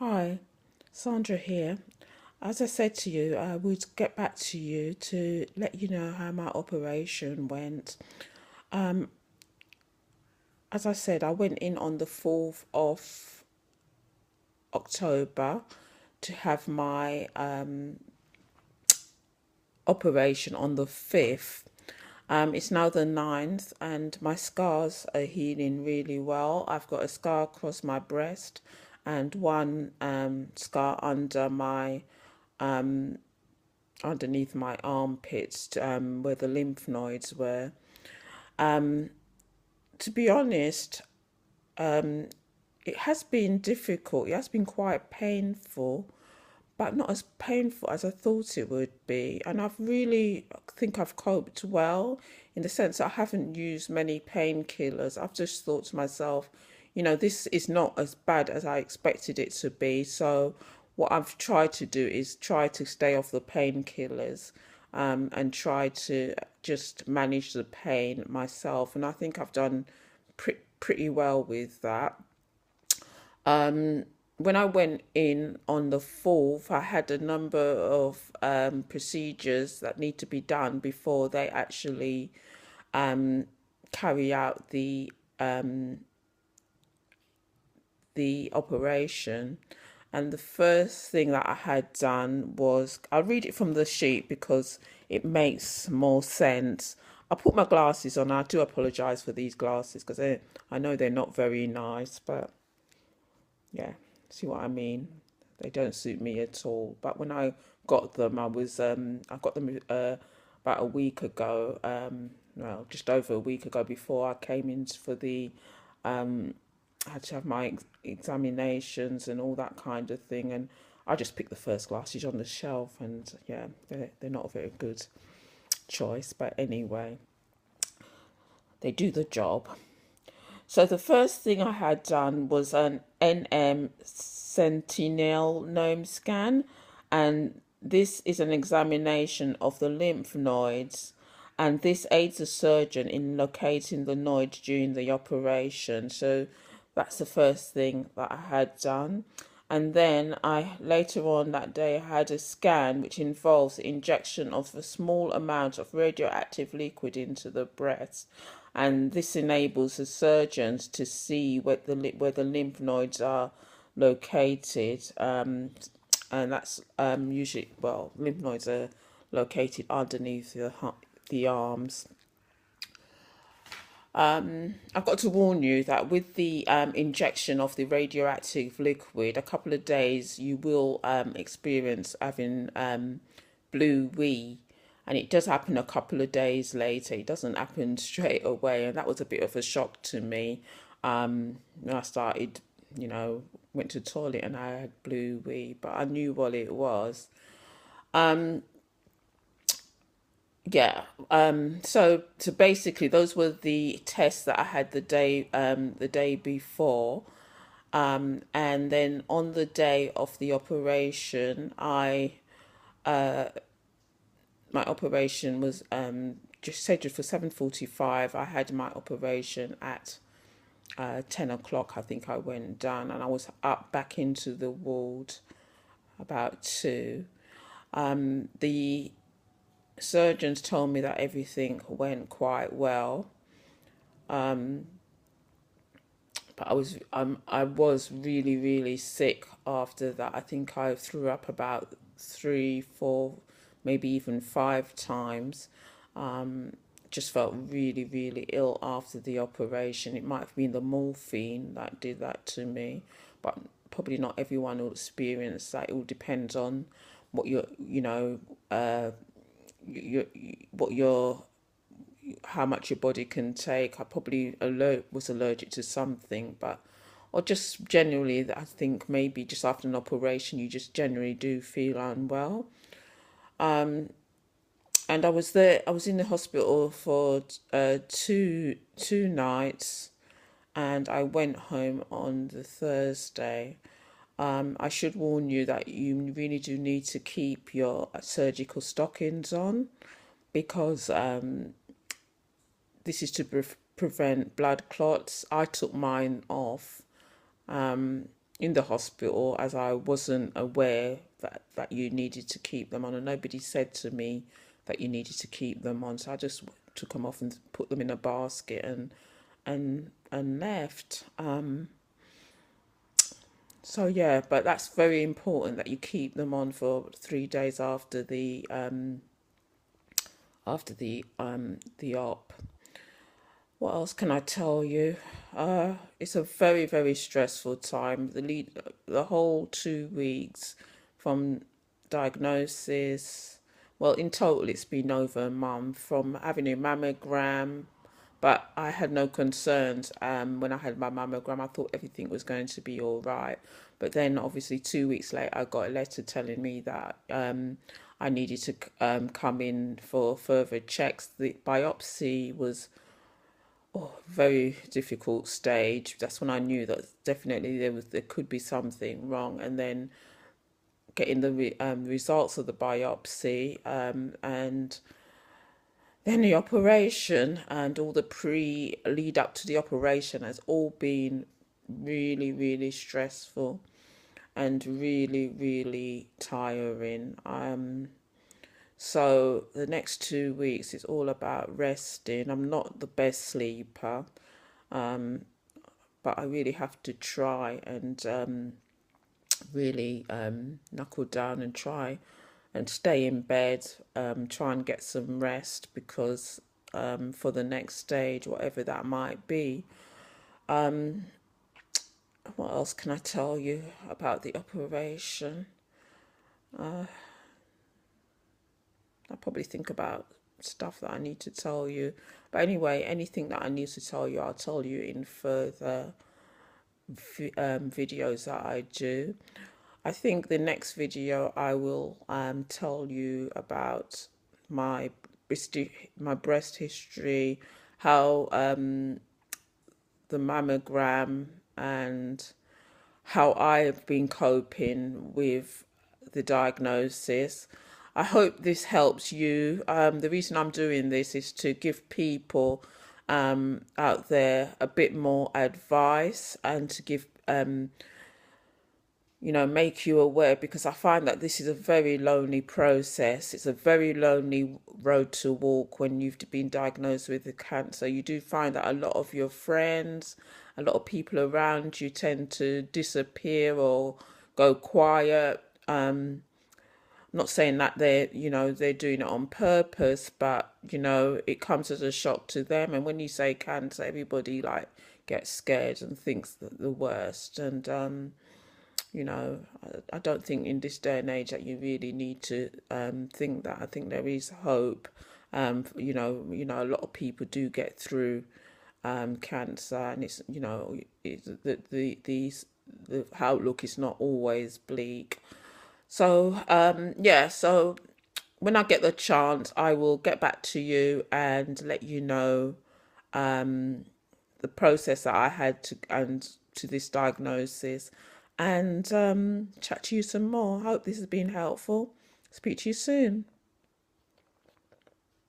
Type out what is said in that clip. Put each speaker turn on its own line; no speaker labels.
Hi, Sandra here. As I said to you, I would get back to you to let you know how my operation went. Um, as I said, I went in on the 4th of October to have my operation on the 5th. It's now the 9th, and my scars are healing really well. I've got a scar across my breast and one scar underneath my armpits, where the lymph nodes were. To be honest, it has been difficult. It has been quite painful, but not as painful as I thought it would be. And I've really think I've coped well in the sense that I haven't used many painkillers. I've just thought to myself, this is not as bad as I expected it to be. So what I've tried to do is try to stay off the painkillers, and try to just manage the pain myself. And I think I've done pretty well with that. When I went in on the 4th, I had a number of procedures that need to be done before they actually carry out the operation. And the first thing that I had done was, I'll read it from the sheet because it makes more sense. I put my glasses on. I do apologize for these glasses because I know they're not very nice, but yeah, see what I mean? They don't suit me at all. But when I got them, I got them about a week ago. Well, just over a week ago before I came in for I had to have my examinations and all that kind of thing. And I just picked the first glasses on the shelf, and yeah, they're not a very good choice. But anyway, they do the job. So the first thing I had done was an NM sentinel nome scan, and this is an examination of the lymph nodes, and this aids the surgeon in locating the nodes during the operation. So that's the first thing that I had done. And then I later on that day had a scan which involves the injection of a small amount of radioactive liquid into the breast, and this enables the surgeons to see where the lymph nodes are located. And that's usually, well, lymph nodes are located underneath the arms. I've got to warn you that with the injection of the radioactive liquid, a couple of days you will experience having blue wee, and it does happen a couple of days later. It doesn't happen straight away, and that was a bit of a shock to me. When I started, went to the toilet and I had blue wee, but I knew what it was. Yeah. So basically, those were the tests that I had the day before. And then on the day of the operation, I my operation was just scheduled for 7:45. I had my operation at 10 o'clock. I think I went down, and I was up back into the ward about 2. The surgeons told me that everything went quite well, but I was really really sick after that. I think I threw up about 3, 4, maybe even 5 times. Just felt really really ill after the operation. It might have been the morphine that did that to me, but probably not everyone will experience that. It all depends on what your what your how much your body can take. I probably was allergic to something, but or just generally, I think maybe just after an operation, you just generally do feel unwell. And I was there. I was in the hospital for two nights, and I went home on the Thursday. I should warn you that you really do need to keep your surgical stockings on, because this is to prevent blood clots. I took mine off, in the hospital, as I wasn't aware that you needed to keep them on, and nobody said to me that you needed to keep them on. So I just took them off and put them in a basket and left. So yeah, but that's very important that you keep them on for 3 days after the op. What else can I tell you? It's a very, very stressful time. The whole 2 weeks from diagnosis. Well, in total, it's been over a month from having a mammogram, but I had no concerns. When I had my mammogram, I thought everything was going to be all right. But then, obviously, 2 weeks later, I got a letter telling me that I needed to come in for further checks. The biopsy was very difficult stage. That's when I knew that definitely there could be something wrong, and then getting the results of the biopsy, and then the operation and all the pre lead up to the operation has all been really, really stressful and really, really tiring. So the next 2 weeks is all about resting. I'm not the best sleeper, but I really have to try and really knuckle down and try and stay in bed, try and get some rest, because for the next stage, whatever that might be. What else can I tell you about the operation? I'll probably think about stuff that I need to tell you. But anyway, anything that I need to tell you, I'll tell you in further videos that I do. I think the next video I will tell you about my breast history, how the mammogram, and how I've been coping with the diagnosis. I hope this helps you. The reason I'm doing this is to give people out there a bit more advice, and to give make you aware, because I find that this is a very lonely process. It's a very lonely road to walk when you've been diagnosed with the cancer. You do find that a lot of your friends, a lot of people around you tend to disappear or go quiet. I'm not saying that they're doing it on purpose, but it comes as a shock to them. And when you say cancer, everybody gets scared and thinks the worst. And I don't think in this day and age that you really need to think that. I think there is hope. A lot of people do get through cancer, and the outlook is not always bleak. So so when I get the chance, I will get back to you and let you know the process that I had to this diagnosis, and chat to you some more. I hope this has been helpful. Speak to you soon.